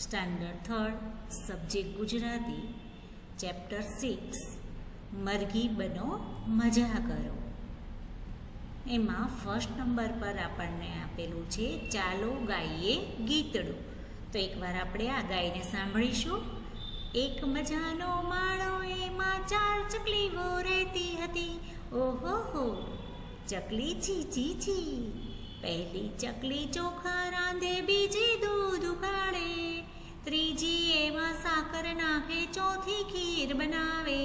Standard third, subject Gujarati, chapter 6 મરઘી બનો મજા કરો. એમાં ફર્સ્ટ નંબર પર આપણને આપેલું છે ચાલો ગાઈએ ગીતડું. તો એકવાર આપણે આ ગાઈને સાંભળીશું. એક મજાનો માળો એમાં 4 ચકલીઓ રહેતી હતી. ઓહો હો, ચકલી ચી ચી ચી. પહેલી ચકલી ચોખા રાંધે, બીજી દૂધ ઉકાળે, ત્રીજી એમાં સાકર નાખે, ચોથી ખીર બનાવે.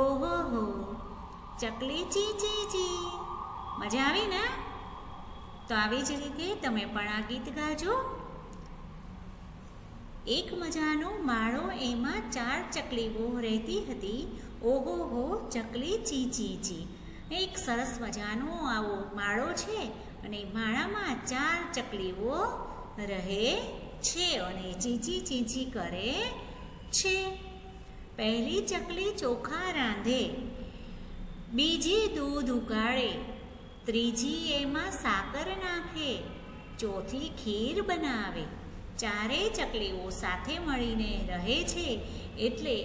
ઓહો હો, ચકલી ચી ચી ચી. મજા આવી ને? તો આવી જ રીતે તમે પણ આ ગીત ગાજો. એક મજાનો માળો એમાં 4 ચકલીઓ રહેતી હતી. ઓહો હો, ચકલી ચી ચી ચી. એક સરસ મજાનો આવો માળો છે અને માળામાં 4 ચકલીઓ રહે છે અને ચીચી ચીચી કરે છે. પહેલી ચકલી ચોખા રાંધે, બીજી દૂધ ઉકાળે, ત્રીજી એમાં સાકર નાખે, ચોથી ખીર બનાવે. 4 ચકલીઓ સાથે મળીને રહે છે એટલે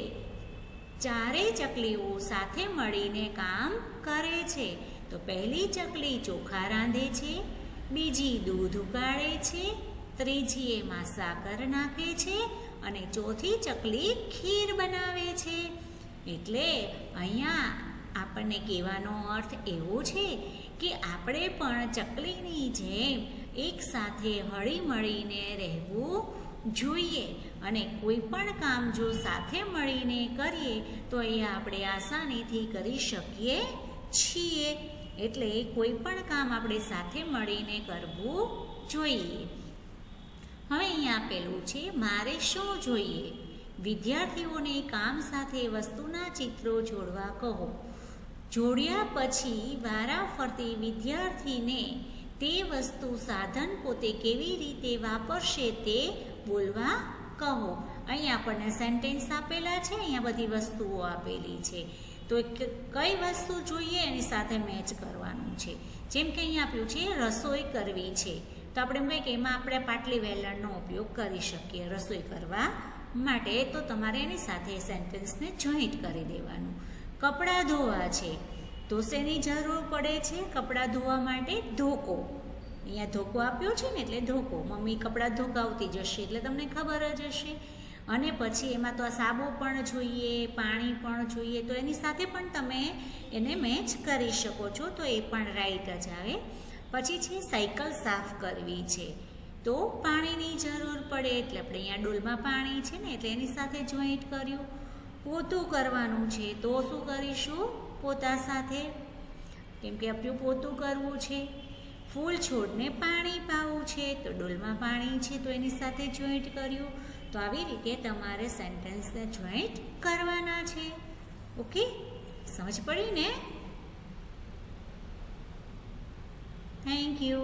4 ચકલીઓ સાથે મળીને કામ કરે છે. તો પહેલી ચકલી ચોખા રાંધે છે, બીજી દૂધ ઉકાળે છે, ત્રીજી એમાં સાકર નાખે છે અને ચોથી ચકલી ખીર બનાવે છે. એટલે અહીંયા આપણને કહેવાનો અર્થ એવો છે કે આપણે પણ ચકલીની જેમ એક સાથે હળી મળીને રહેવું જોઈએ અને કોઈ પણ કામ જો સાથે મળીને કરીએ તો એ આપણે આસાનીથી કરી શકીએ છીએ. એટલે કોઈ પણ કામ આપણે સાથે મળીને કરવું જોઈએ. હવે અહીંયા આપેલું છે મારે શું જોઈએ? વિદ્યાર્થીઓને કામ સાથે વસ્તુના ચિત્રો જોડવા કહો. જોડ્યા પછી વારાફરતી વિદ્યાર્થીને તે વસ્તુ સાધન પોતે કેવી રીતે વાપરશે તે બોલવા કહો. અહીંયા આપણને સેન્ટેન્સ આપેલા છે, અહીંયા બધી વસ્તુઓ આપેલી છે. તો કઈ વસ્તુ જોઈએ એની સાથે મેચ કરવાનું છે. જેમ કે અહીંયા આપ્યું છે રસોઈ કરવી છે, તો આપણે એમ કહીએ કે એમાં આપણે પાટલી વેલણનો ઉપયોગ કરી શકીએ રસોઈ કરવા માટે. તો તમારે એની સાથે સેન્ટેન્સને જોઈન્ટ કરી દેવાનું. કપડાં ધોવા છે, તો શેની જરૂર પડે છે? કપડાં ધોવા માટે ધોકો. અહીંયા ધોકો આપ્યો છે ને એટલે ધોકો. મમ્મી કપડાં ધોકાવતી જશે એટલે તમને ખબર જ હશે. અને પછી એમાં તો આ સાબુ પણ જોઈએ, પાણી પણ જોઈએ, તો એની સાથે પણ તમે એને મેચ કરી શકો છો, તો એ પણ રાઈટ જ આવે. પછી છે સાયકલ સાફ કરવી છે, તો પાણીની જરૂર પડે એટલે આપણે અહીંયા ડોલમાં પાણી છે ને એટલે એની સાથે જોઈન્ટ કર્યું. પોતું કરવાનું છે, તો શું કરીશું? પોતા સાથે, કેમ કે આપણું પોતું કરવું છે. ફૂલ છોડને પાણી પાવું છે, તો ડોલમાં પાણી છે તો એની સાથે જોઈન્ટ કર્યું. તો આવી રીતે તમારે સેન્ટેન્સને જોઈન્ટ કરવાના છે. ઓકે, સમજ પડી ને? Thank you.